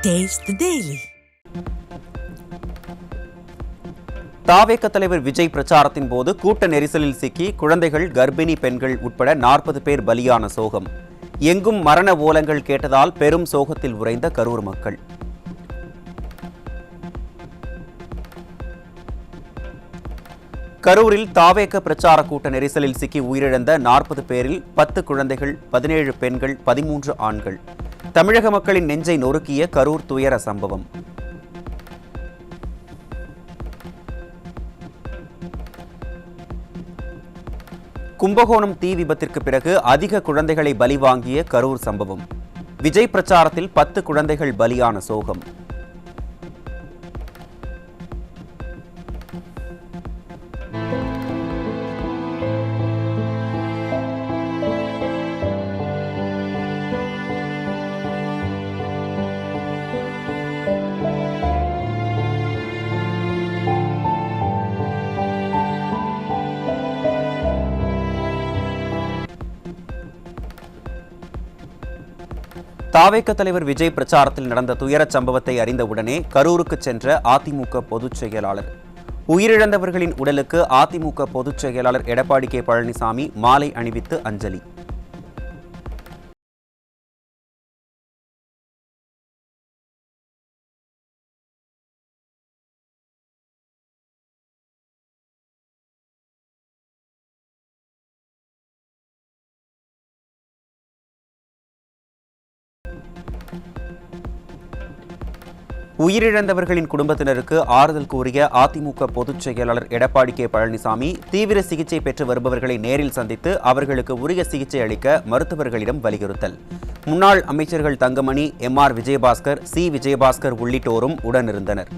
Taste the Daily. தாவேக தலைவர் விஜய் பிரச்சாரத்தின் போது கூட்ட நெரிசலில் சிக்கி குழந்தைகள், கர்ப்பிணி பெண்கள் உட்பட 40 பேர் பலியான சோகம். எங்கும் மரண ஓலங்கள் கேட்டதால் பெரும் சோகத்தில் உறைந்த கரூர் மக்கள். கரூரில் தாவேக பிரச்சார கூட்ட நெரிசலில் சிக்கி உயிரிழந்த 40 பேரில் 10 குழந்தைகள், 17 பெண்கள், 13 ஆண்கள். தமிழக மக்களின் நெஞ்சை நொறுக்கிய கரூர் துயர சம்பவம். கும்பகோணம் தீ விபத்திற்கு பிறகு அதிக குழந்தைகளை பலி வாங்கிய கரூர் சம்பவம். விஜய் பிரச்சாரத்தில் 10 குழந்தைகள் பலியான சோகம். தாவேக தலைவர் விஜய் பிரச்சாரத்தில் நடந்த துயரச் சம்பவத்தை அறிந்தவுடனே கரூருக்கு சென்ற அதிமுக பொதுச் செயலாளர். உயிரிழந்தவர்களின் உடலுக்கு அதிமுக பொதுச் செயலாளர் எடப்பாடி கே பழனிசாமி மாலை அணிவித்து அஞ்சலி. உயிரிழந்தவர்களின் குடும்பத்தினருக்கு ஆறுதல் கூறிய அதிமுக பொதுச் செயலாளர் எடப்பாடி கே பழனிசாமி தீவிர சிகிச்சை பெற்று வருபவர்களை நேரில் சந்தித்து அவர்களுக்கு உரிய சிகிச்சை அளிக்க மருத்துவர்களிடம் வலியுறுத்தல். முன்னாள் அமைச்சர்கள் தங்கமணி, MR விஜயபாஸ்கர், C விஜயபாஸ்கர் உள்ளிட்டோரும் உடனிருந்தனர்.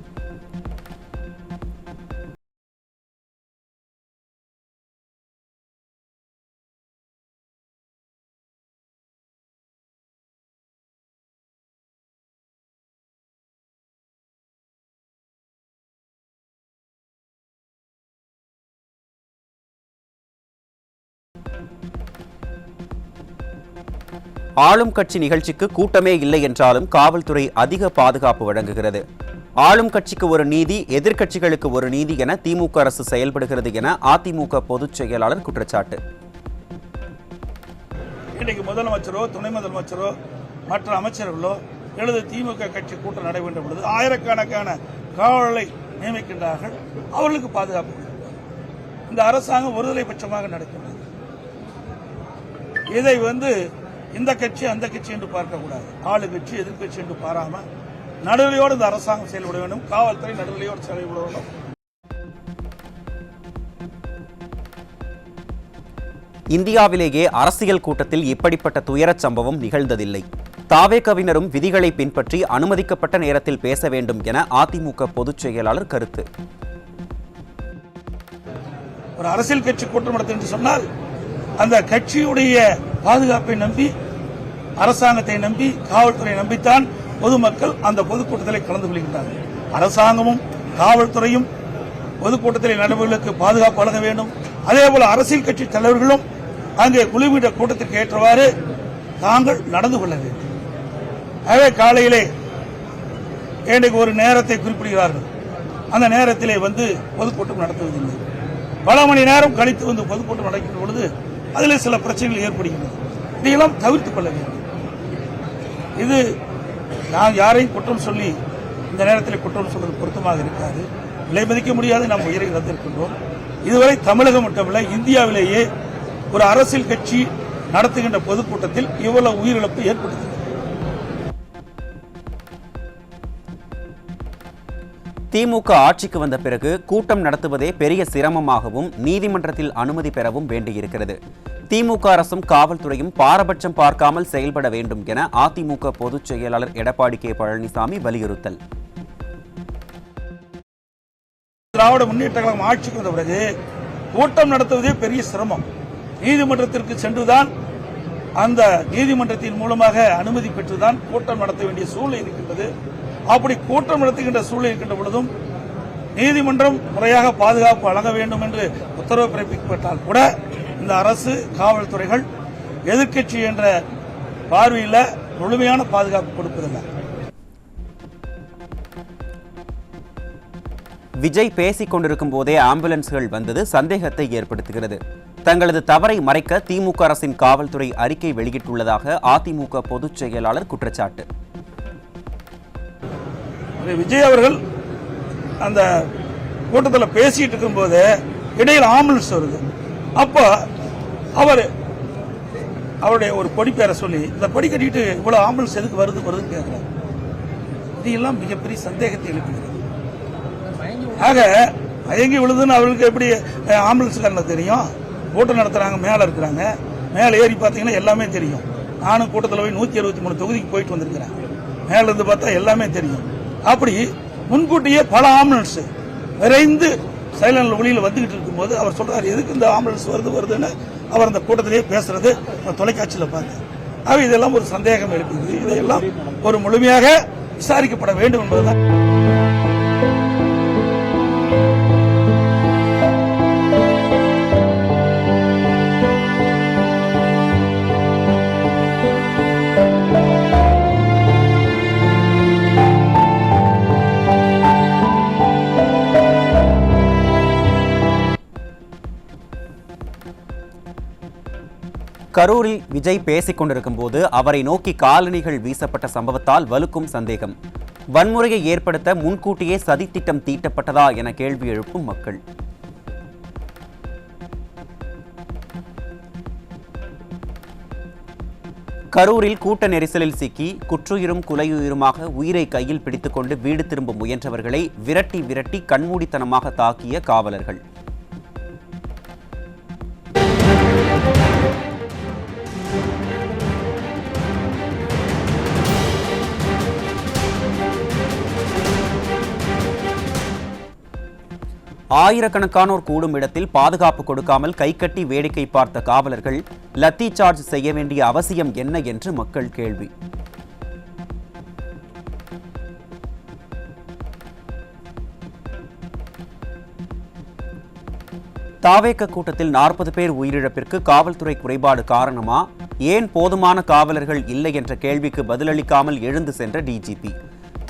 ஆளும் கட்சி நிகழ்ச்சிக்கு கூட்டமே இல்லை என்றாலும் காவல்துறை அதிக பாதுகாப்பு வழங்குகிறது. ஆளும் கட்சிக்கு ஒரு நீதி, எதிர்க்கட்சிகளுக்கு ஒரு நீதி என திமுக அரசு செயல்படுகிறது என அதிமுக பொதுச் செயலாளர் குற்றச்சாட்டு. இன்றைக்கு முதலமைச்சரோ, துணை முதலமைச்சரோ, மற்ற அமைச்சர்களோ எழுது திமுக கட்சி கூட்டம் நடைபெற்ற பொழுது ஆயிரக்கணக்கான காவலரை நியமிக்கின்றார்கள். அவர்களுக்கு பாதுகாப்பு. இந்த அரசாங்கம் ஒருதலை பட்சமாக நடக்கின்றது. இதை இந்த கட்சி அந்த கட்சி என்று பார்க்கக்கூடாது. ஆளு கட்சி, எதிர்கட்சி என்று பாராம நடுநிலையோடு இந்த அரசாங்கம் செயல்பட வேண்டும். காவல்துறை நடுநிலையோடு செயல்பட வேண்டும். இந்தியாவிலேயே அரசியல் கூட்டத்தில் இப்படிப்பட்ட துயரச் சம்பவம் நிகழ்ந்ததில்லை. தாவேகவினரும் விதிகளை பின்பற்றி அனுமதிக்கப்பட்ட நேரத்தில் பேச வேண்டும் என அதிமுக பொதுச் செயலாளர் கருத்து. ஒரு அரசியல் கட்சி கூட்டம் நடத்தும் என்று சொன்னால் அந்த கட்சியுடைய பாதுகாப்பை நம்பி, அரசாங்கத்தை நம்பி, காவல்துறை நம்பித்தான் பொதுமக்கள் அந்த பொதுக்கூட்டத்தில் கலந்து கொள்கின்றனர். அரசாங்கமும் காவல்துறையும் பொதுக்கூட்டத்தில் நடைபெறுவதற்கு பாதுகாப்பு வழங்க வேண்டும். அதேபோல அரசியல் கட்சி தலைவர்களும் அங்கே குழுவிட கூட்டத்திற்கு ஏற்றவாறு தாங்கள் நடந்து கொள்ள வேண்டும். அதே காலையிலே எனக்கு ஒரு நேரத்தை குறிப்பிடுகிறார்கள். அந்த நேரத்திலே பொதுக்கூட்டம் நடத்துவதில்லை. பல மணி நேரம் கழித்து பொதுக்கூட்டம் நடக்கின்ற பொழுது அதில் சில பிரச்சனைகள் ஏற்படுகின்றன. இதையெல்லாம் தவிர்த்துக் கொள்ள வேண்டும். இது நான் யாரையும் குற்றம் சொல்லி இந்த நேரத்தில் குற்றம் சொல்வது பொருத்தமாக இருக்காது. விலை மதிக்க முடியாத நாம் உயிரை இழந்திருக்கின்றோம். இதுவரை தமிழகம் மட்டுமல்ல, இந்தியாவிலேயே ஒரு அரசியல் கட்சி நடத்துகின்ற பொதுக்கூட்டத்தில் இவ்வளவு உயிரிழப்பு ஏற்படுகிறது. திமுக ஆட்சிக்கு வந்த பிறகு கூட்டம் நடத்துவதே பெரிய சிரமமாகவும் நீதிமன்றத்தில் அனுமதி பெறவும் வேண்டியிருக்கிறது. திமுக அரசும் காவல்துறையும் பாரபட்சம் பார்க்காமல் செயல்பட வேண்டும் என அதிமுக பொதுச் செயலாளர் எடப்பாடி கே பழனிசாமி வலியுறுத்தல். திராவிட முன்னேற்ற கழகம் ஆட்சிக்கு வந்த பிறகு கூட்டம் நடத்துவதே பெரிய சிரமம். நீதிமன்றத்திற்கு சென்றுதான், அந்த நீதிமன்றத்தின் மூலமாக அனுமதி பெற்றுதான் கூட்டம் நடத்த வேண்டிய சூழ்நிலை இருக்கின்றது. அப்படி கூட்டம் நடத்துகின்ற சூழ்நிலை இருக்கின்ற பொழுதும் நீதிமன்றம் முறையாக பாதுகாப்பு வழங்க வேண்டும் என்று உத்தரவு பிறப்பிக்கப்பட்டால் கூட இந்த அரசு, காவல்துறைகள் எதிர்க்கட்சி என்ற பார்வையில் முழுமையான பாதுகாப்பு கொடுப்பதில்லை. விஜய் பேசிக் கொண்டிருக்கும் போதே ஆம்புலன்ஸ்கள் வந்தது சந்தேகத்தை ஏற்படுத்துகிறது. தங்களது தவறை மறைக்க திமுக அரசின் காவல்துறை அறிக்கை வெளியிட்டுள்ளதாக அதிமுக பொதுச் செயலாளர் குற்றச்சாட்டு. விஜய் அவர்கள் அந்த கூட்டத்தில் பேசிட்டு இருக்கும் போது இடையில் ஆம்புலன்ஸ் வருது. அப்போ அவருடைய ஒரு பொடி பேரை சொல்லி இந்த பொடி கட்டிட்டு இவ்வளவு ஆம்புலன்ஸ் எதுக்கு வருதுன்னு கேட்கிறார். இதெல்லாம் மிகப்பெரிய சந்தேகத்தை எழுப்புகிறது. ஆக மயங்கி விழுதுன்னு அவர்களுக்கு எப்படி ஆம்புலன்ஸ்காரனுக்கு தெரியும்? கூட்டம் நடத்துறாங்க, மேல இருக்கிறாங்க, மேல ஏறி பார்த்தீங்கன்னா எல்லாமே தெரியும். நானும் கூட்டத்தில் போய் 163 தொகுதிக்கு போயிட்டு வந்திருக்கிறேன். மேல இருந்து பார்த்தா எல்லாமே தெரியும். அப்படி முன்கூட்டியே பல ஆம்புலன்ஸ் விரைந்து சைலண்ட் ஒளியில் வந்துகிட்டு இருக்கும்போது அவர் சொல்றாரு, எதுக்கு இந்த ஆம்புலன்ஸ் வருதுன்னு அவர் அந்த கூட்டத்திலேயே பேசுறது தொலைக்காட்சியில் பார்த்தேன். ஆக இதெல்லாம் ஒரு சந்தேகம் எழுப்புகிறது. இதையெல்லாம் ஒரு முழுமையாக விசாரிக்கப்பட வேண்டும் என்பதுதான். கரூரில் விஜய் பேசிக் கொண்டிருக்கும் போது அவரை நோக்கி காலணிகள் வீசப்பட்ட சம்பவத்தால் வலுக்கும் சந்தேகம். வன்முறையை ஏற்படுத்த முன்கூட்டியே சதித்திட்டம் தீட்டப்பட்டதா என கேள்வி எழுப்பும் மக்கள். கரூரில் கூட்ட நெரிசலில் சிக்கி குற்றுயிரும் குலையுயிருமாக உயிரை கையில் பிடித்துக்கொண்டு வீடு திரும்ப முயன்றவர்களை விரட்டி கண்மூடித்தனமாக தாக்கிய காவலர்கள். ஆயிரக்கணக்கானோர் கூடும் இடத்தில் பாதுகாப்பு கொடுக்காமல் கைகட்டி வேடிக்கை பார்த்த காவலர்கள் லத்தி சார்ஜ் செய்ய வேண்டிய அவசியம் என்ன என்று மக்கள் கேள்வி. தாவேக கூட்டத்தில் 40 பேர் உயிரிழப்பிற்கு காவல்துறை குறைபாடு காரணமா? ஏன் போதுமான காவலர்கள் இல்லை என்ற கேள்விக்கு பதிலளிக்காமல் எழுந்து சென்ற டிஜிபி.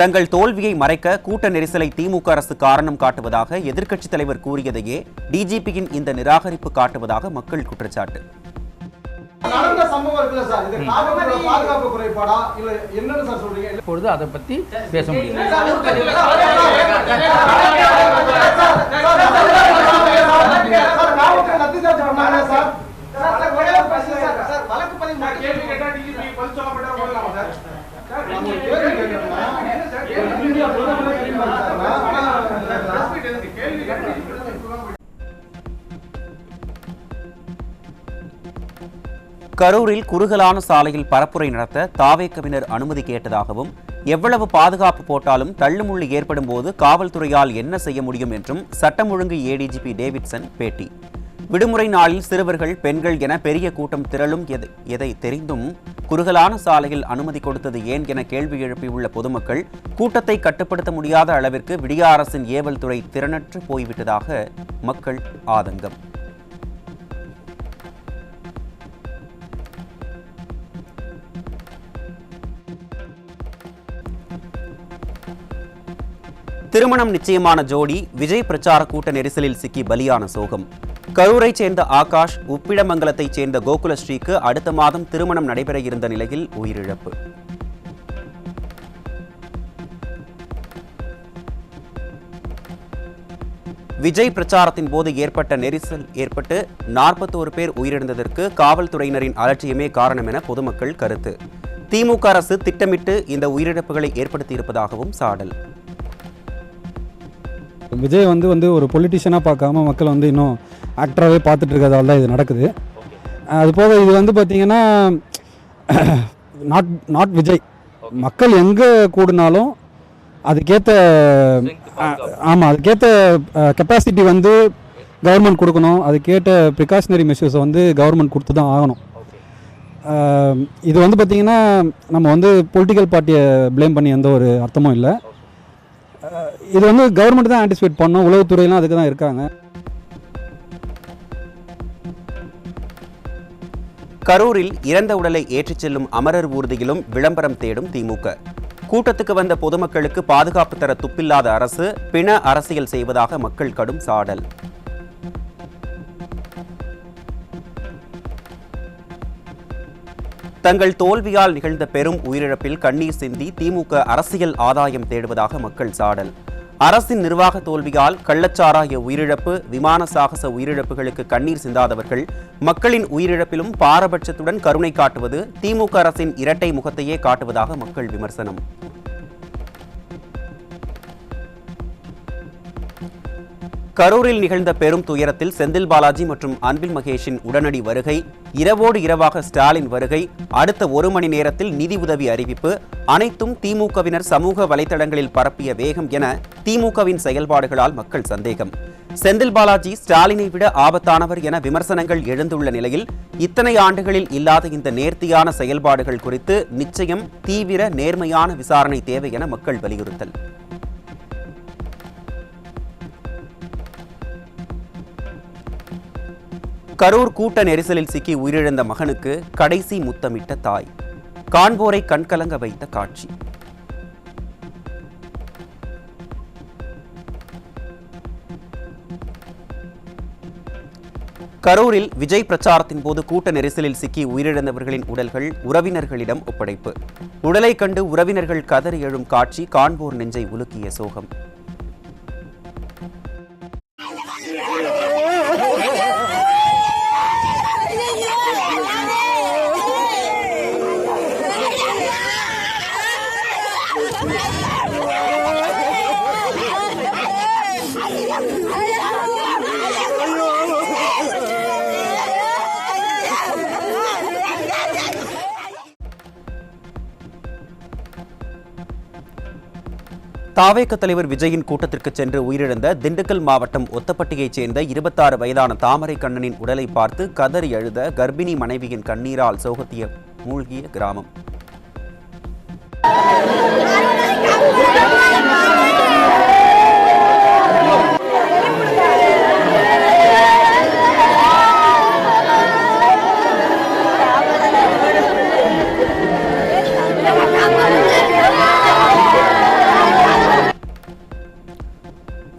தங்கள் தோல்வியை மறைக்க கூட்ட நெரிசலை திமுக அரசு காரணம் காட்டுவதாக எதிர்க்கட்சித் தலைவர் கூறியதையே டிஜிபியின் இந்த நிராகரிப்பு காட்டுவதாக மக்கள் குற்றச்சாட்டு. இப்பொழுது அதை பத்தி பேச முடியும். கரூரில் குறுகலான சாலையில் பரப்புரை நடத்த தாவேகவினர் அனுமதி கேட்டதாகவும், எவ்வளவு பாதுகாப்பு போட்டாலும் தள்ளுமுள்ளு ஏற்படும் போது காவல்துறையால் என்ன செய்ய முடியும் என்றும் சட்டம் ஒழுங்கு ஏடிஜிபி டேவிட்சன் பேட்டி. விடுமுறை நாளில் சிறுவர்கள், பெண்கள் என பெரிய கூட்டம் திரளும் எதை தெரிந்தும் குறுகலான சாலையில் அனுமதி கொடுத்தது ஏன் என கேள்வி எழுப்பியுள்ள பொதுமக்கள், கூட்டத்தை கட்டுப்படுத்த முடியாத அளவிற்கு விடிய அரசின் ஏவல் துறை திறனற்று போய்விட்டதாக மக்கள் ஆதங்கம். திருமணம் நிச்சயமான ஜோடி விஜய் பிரச்சார கூட்ட நெரிசலில் சிக்கி பலியான சோகம். கரூரைச் சேர்ந்த ஆகாஷ், உப்பிடமங்கலத்தைச் சேர்ந்த கோகுலஸ்ரீக்கு அடுத்த மாதம் திருமணம் நடைபெற இருந்த நிலையில் உயிரிழப்பு. விஜய் பிரச்சாரத்தின் போது ஏற்பட்ட நெரிசல் ஏற்பட்டு 41 பேர் உயிரிழந்ததற்கு காவல்துறையினரின் அலட்சியமே காரணம் என பொதுமக்கள் கருத்து. திமுக அரசு திட்டமிட்டு இந்த உயிரிழப்புகளை ஏற்படுத்தியிருப்பதாகவும் சாடல். விஜய் வந்து ஒரு பொலிட்டிஷியனாக பார்க்காம மக்கள் இன்னும் ஆக்டராகவே பார்த்துட்டு இருக்கிறதால தான் இது நடக்குது. அதுபோக இது பார்த்திங்கன்னா நாட் விஜய். மக்கள் எங்கே கூடினாலும் அதுக்கேற்ற கெப்பாசிட்டி கவர்மெண்ட் கொடுக்கணும். அதுக்கேற்ற ப்ரிகாஷனரி மெஷர்ஸை கவர்மெண்ட் கொடுத்து தான் ஆகணும். இது பார்த்திங்கன்னா நம்ம பொலிட்டிக்கல் பார்ட்டியை ப்ளேம் பண்ணி எந்த ஒரு அர்த்தமும் இல்லை. இது கவர்மெண்ட் தான் ஆன்டிசிபேட் பண்ணணும். உளவுத்துறையெல்லாம் அதுக்கு தான் இருக்காங்க. கரூரில் இறந்த உடலை ஏற்றிச் செல்லும் அமரர் ஊர்தியிலும் விளம்பரம் தேடும் திமுக. கூட்டத்துக்கு வந்த பொதுமக்களுக்கு பாதுகாப்பு தர துப்பில்லாத அரசு பிண அரசியல் செய்வதாக மக்கள் கடும் சாடல். தங்கள் தோல்வியால் நிகழ்ந்த பெரும் உயிரிழப்பில் கண்ணீர் சிந்தி திமுக அரசியல் ஆதாயம் தேடுவதாக மக்கள் சாடல். அரசின் நிர்வாக தோல்வியால் கள்ளச்சாராய உயிரிழப்பு, விமான சாகச உயிரிழப்புகளுக்கு கண்ணீர் சிந்தாதவர்கள் மக்களின் உயிரிழப்பிலும் பாரபட்சத்துடன் கருணை காட்டுவது திமுக அரசின் இரட்டை முகத்தையே காட்டுவதாக மக்கள் விமர்சனம். கரூரில் நிகழ்ந்த பெரும் துயரத்தில் செந்தில் பாலாஜி மற்றும் அன்பில் மகேஷின் உடனடி வருகை, இரவோடு இரவாக ஸ்டாலின் வருகை, அடுத்த 1 மணி நேரத்தில் நிதி உதவி அறிவிப்பு, அனைத்தும் திமுகவினர் சமூக வலைதளங்களில் பரப்பிய வேகம் என திமுகவின் செயல்பாடுகளால் மக்கள் சந்தேகம். செந்தில் பாலாஜி ஸ்டாலினை விட ஆபத்தானவர் என விமர்சனங்கள் எழுந்துள்ள நிலையில் இத்தனை ஆண்டுகளில் இல்லாத இந்த நேர்த்தியான செயல்பாடுகள் குறித்து நிச்சயம் தீவிர நேர்மையான விசாரணை தேவை என மக்கள் வலியுறுத்தல். கரூர் கூட்ட நெரிசலில் சிக்கி உயிரிழந்த மகனுக்கு கடைசி முத்தமிட்ட தாய், காண்போரை கண்கலங்க வைத்த காட்சி. கரூரில் விஜய் பிரச்சாரத்தின் போது கூட்ட நெரிசலில் சிக்கி உயிரிழந்தவர்களின் உடல்கள் உறவினர்களிடம் ஒப்படைப்பு. உடலை கண்டு உறவினர்கள் கதறி எழும் காட்சி காண்போர் நெஞ்சை உலுக்கிய சோகம். தாவேக தலைவர் விஜயின் கூட்டத்திற்கு சென்று உயிரிழந்த திண்டுக்கல் மாவட்டம் ஒத்தப்பட்டியைச் சேர்ந்த 26 வயதான தாமரை கண்ணனின் உடலை பார்த்து கதறி அழுத கர்ப்பிணி மனைவியின் கண்ணீரால் சோகத்திய மூழ்கிய கிராமம்.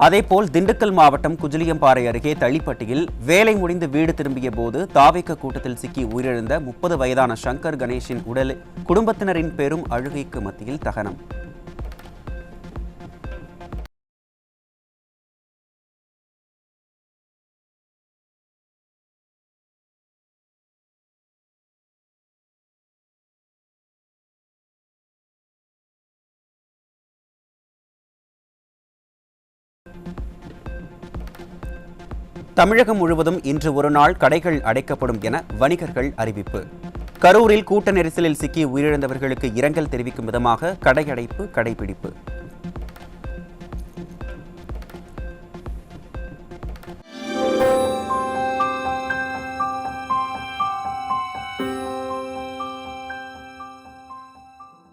அதேபோல் திண்டுக்கல் மாவட்டம் குஜிலியம்பாறை அருகே தளிப்பட்டியில் வேலை முடிந்து வீடு திரும்பிய போது தாவேக கூட்டத்தில் சிக்கி உயிரிழந்த 30 வயதான சங்கர் கணேஷின் உடல் குடும்பத்தினரின் பெரும் அழுகைக்கு மத்தியில் தகனம். தமிழகம் முழுவதும் இன்று ஒரு நாள் கடைகள் அடைக்கப்படும் என வணிகர்கள் அறிவிப்பு. கரூரில் கூட்ட நெரிசலில் சிக்கி உயிரிழந்தவர்களுக்கு இரங்கல் தெரிவிக்கும் விதமாக கடையடைப்பு கடைபிடிப்பு.